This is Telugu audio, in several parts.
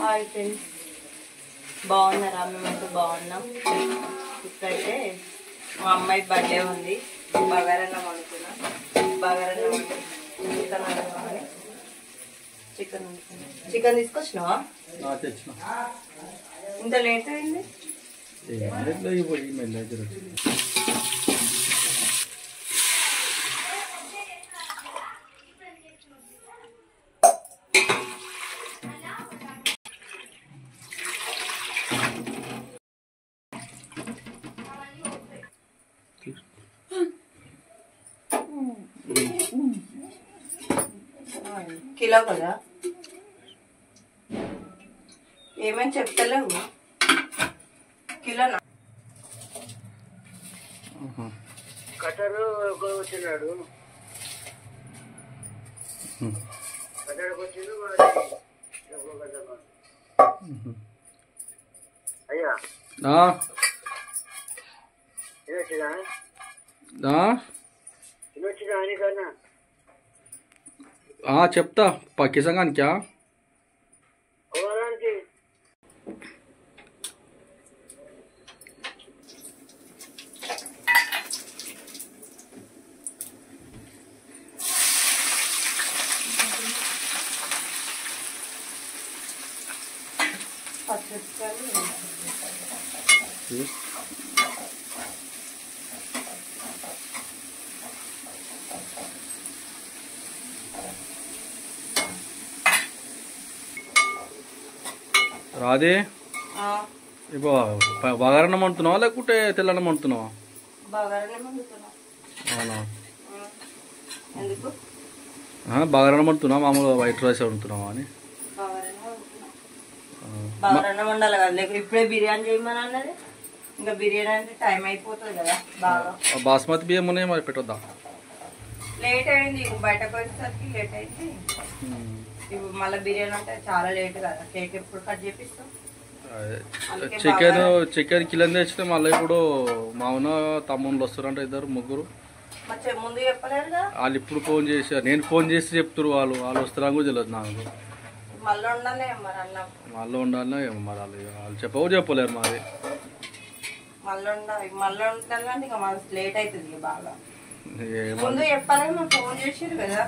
హాయ్ ఫ్రెండ్స్, బాగున్నారా? మేమైతే బాగున్నాం. ఇప్పుడైతే మా అమ్మాయి బర్త్డే ఉంది. బగారన్నం వండుకున్నాం. బగారన్నం వండి చికెన్ వండుకోవాలి. చికెన్ తీసుకొచ్చినావా? ఇంత లేట్ అయింది. కిలో కదా, ఏమేమి చెప్తలేవు. కిలోనా? కట్టరు వచ్చినాడు. కట్టడికి వచ్చిండు. అయ్యా వచ్చినా అని కన్నా చెప్తా కిసంగానికా పోవడానికి రాదే ఇప్పుడు బగారన్నం వండుతున్నావా లేకుంటే తెల్లన్నం వండుతున్నావా? అవునా, బగారన్నం వండుతున్నావా మామూలుగా వైట్ రైస్ వండుతున్నావా అని? బగారన్నం వండాలి కదా, లేకపోతే ఇప్పుడే బిర్యానీ చేయమని అన్నది. ఇంకా బిర్యానీ అంటే టైం అయిపోతుంది కదా బాగా. బాస్మతి బియ్యం ఉన్నాయి మరి పెట్టొద్దా? లేట్ అయింది, బయటకు వచ్చేసరికి లేట్ అయింది. ఇప్పుడు మళ్ళీ బిర్యానీ అంటే చాలా లేట్ కదా. కేక్ ఎప్పుడు కట్ చేపిస్తాం? చికెన్ కిలో తెచ్చితే మళ్ళీ ఇప్పుడు మా ఉన్న తమ్ముళ్ళు వస్తారంట, ఇద్దరు ముగ్గురు. ముందు చెప్పలేరు కదా. వాళ్ళు ఇప్పుడు ఫోన్ చేశారు, నేను ఫోన్ చేసి చెప్తారు. వాళ్ళు వస్తారని కూడా తెలియదు నాకు. మళ్ళీ ఉండాలి మరి అన్నం, మళ్ళీ ఉండాలి ఏమో మరి. వాళ్ళు చెప్పలేరు మరి. మళ్ళీ ఉండాలంటే ఇక మనసు లేట్ అవుతుంది బాగా. ముందు చెప్పాలి, మనం ఫోన్ చేసారు కదా.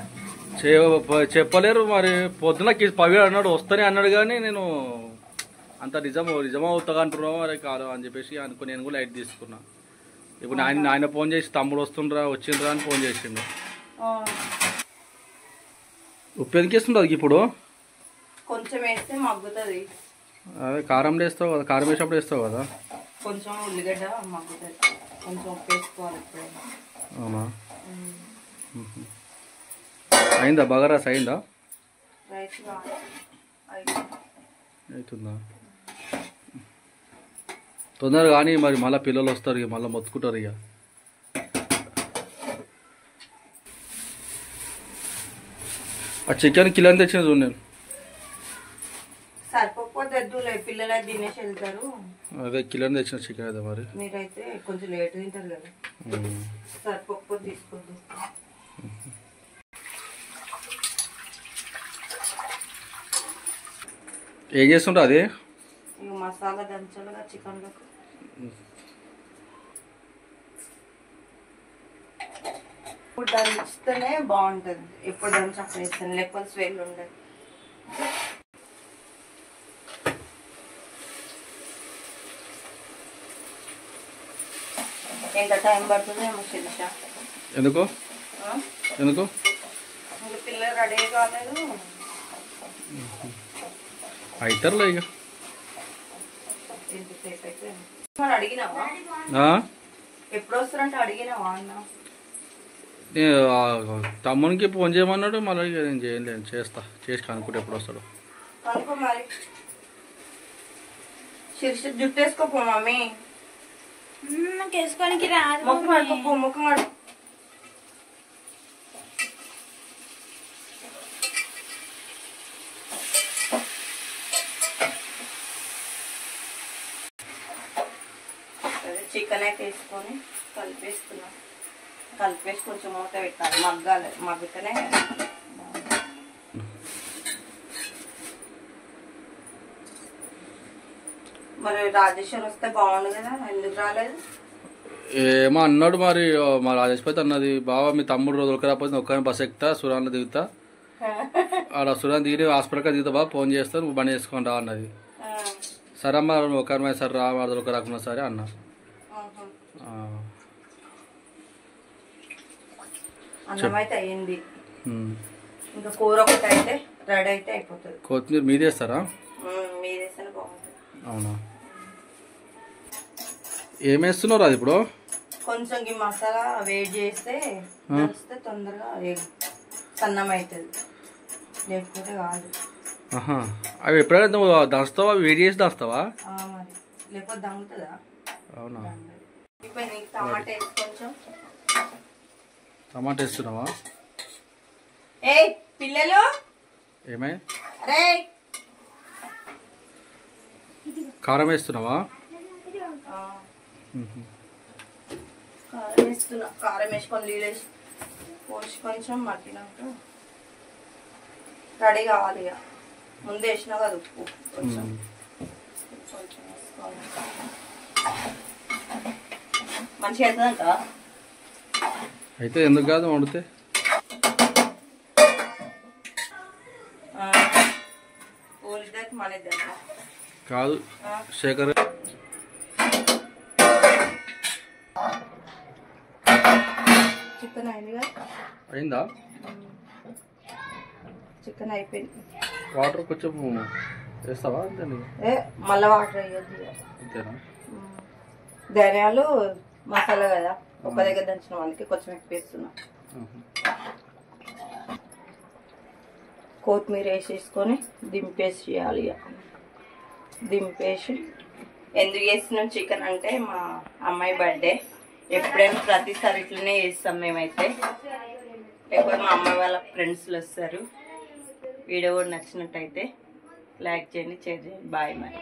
చెప్పలేరు మరి. పొద్దున పవి అన్నాడు, వస్తానే అన్నాడు. కానీ నేను అంత నిజమా అవుతా అంటున్నావు మరి కాదు అని చెప్పేసి అనుకుని నేను కూడా లైట్ తీసుకున్నా. ఇప్పుడు ఆయన ఫోన్ చేసి తమ్ముడు వచ్చిండ్రా అని ఫోన్ చేసిండు. ఉప్పు ఎందుకు వేస్తుండదు ఇప్పుడు? కొంచెం వేస్తే మగ్గుతుంది. అదే కారం వేస్తావు కదా, కారం వేసినప్పుడు వేస్తావు కదా. కొంచెం ఉల్లిగడ్డ మగ్గుతుంది, కొంచెం ఉప్పు వేసుకోవాలి ఎప్పుడైనా. అవునా, అయిందా బగారాస్? అయిందా? రైస్ అవుతుందా? తొందరగా కానీ మరి మళ్ళీ పిల్లలు వస్తారు, ఇక మళ్ళీ మొత్తుకుంటారు. ఇక ఆ చికెన్ కిలో అని తెచ్చిన చూడు నేను. సరిపోతే పిల్లలు తినేసి వెళ్తారు. అదే కిలో తెచ్చిన చికెన్. అదే మరి మీరైతే కొంచెం లేట్ తింటారు కదా, సరిపోతే తీసుకోద్దు. ఏం చేస్తుంటా అది? ఇక మసాలా దంచాలిగా చికెన్లకు. ఇప్పుడు దంచితేనే బాగుంటుంది. ఎప్పుడు దంచి అప్పుడు వేస్తాను, లేకపోతే స్మెల్ ఉండదు. ఎంత టైం పడుతుందేమో శిరీష. ఎందుకు ఇంకా పిల్లలు రెడీ కాలేదు. అవుతారులే ఇక. అడిగినావా ఎప్పుడు వస్తారంటే? అడిగినావా అన్న? తమ్మునికి ఫోన్ చేయమన్నాడు. మళ్ళీ నేను చేయలేను, చేసి కనుక్కుంటే ఎప్పుడు వస్తాడు కనుక్కో మరి. శిరీష జుట్టు వేసుకోపో మమ్మీ. వేసుకోనికి రాదు. ముఖం కడుకోపో, ముఖం కడుకో. చికెన్ అయితే వేసుకొని కలిపేసుకున్నాం. కలిపేసి కొంచెం మూత పెట్టాలి, మగ్గాలి. మగ్గితేనే మరి రాజేశ్వర్ వస్తే బాగుండు కదా, ఎందుకు రాలేదు? ఏమో అన్నాడు మరి, మా రాజేష్పతి అన్నది, బావా మీ తమ్ముడు రోజు రాకపోతే ఒక్కరిని బస్ ఎక్కుతా సురాన్లో దిగుతా, ఆడ సురాన్ దిగి హాస్పిటల్కి దిగుతా బాబా, ఫోన్ చేస్తా నువ్వు బండి చేసుకొని రా అన్నది. సరే అమ్మ నువ్వు ఒకరి సార్ రా, మరి ఒక రాకుండా సరే అన్న. అన్నం అయితే అయ్యింది, ఇంకా కూర ఒకటి అయితే రెడీ అయితే అయిపోతుంది. కొత్తిమీర మీదేస్తారా? మీదేస్తేనే బాగుంటుంది. అవునా, ఏమేస్తున్నారు అది ఇప్పుడు? కొంచెం ఈ మసాలా వేడి చేస్తే దంచితే తొందరగా సన్నం అవుతుంది, లేకపోతే కాదు. అవి ఎప్పుడైనా నువ్వు దంచుతావా, వేడి చేసి దంచుతావా? మరి లేకపోతే దంగుతుందా? అవునా. ఇప్పుడు నీకు టమాటా వేసి కొంచెం. టమాటా వేస్తున్నావా? ఏ పిల్లలు ఏమై అరే కారం వేస్తున్నావా? కారం వేస్తున్నా, కారం వేసుకొని నీళ్ళు వేసి పోసి కొంచెం మట్టినాక రెడీ కావాలి. ఇక ముందు వేసినా కదా ఉప్పు కొంచెం కొంచెం వేసుకోవాలి. మంచిగా అవుతుందంట అయితే, ఎందుకు కాదు వండితే. ఊరిద్దరికి మన ఇద్దరు కాదు శేఖర్. చికెన్ అయిందిగా. అయిందా? చికెన్ అయిపోయింది. వాటర్ కొంచెం వేస్తావా? అంతే. మళ్ళీ వాటర్ వేయద్దు. అంతేనా? ధనియాలు మసాలా కదా, ఒక దగ్గర దంచిన వాళ్ళకి కొంచెం ఎక్కువ వేస్తున్నా. కొత్తిమీర వేసేసుకొని దింపేసి చేయాలి. దింపేసి ఎందుకు చేస్తున్నాం చికెన్ అంటే మా అమ్మాయి బర్త్డే, ఎప్పుడైనా ప్రతిసారి ఇట్లనే చేస్తాం మేమైతే. లేకపోతే మా అమ్మాయి వాళ్ళ ఫ్రెండ్స్లు వస్తారు. వీడియో కూడా నచ్చినట్టయితే లైక్ చేయండి, షేర్ చేయండి. బాయ్ మరి.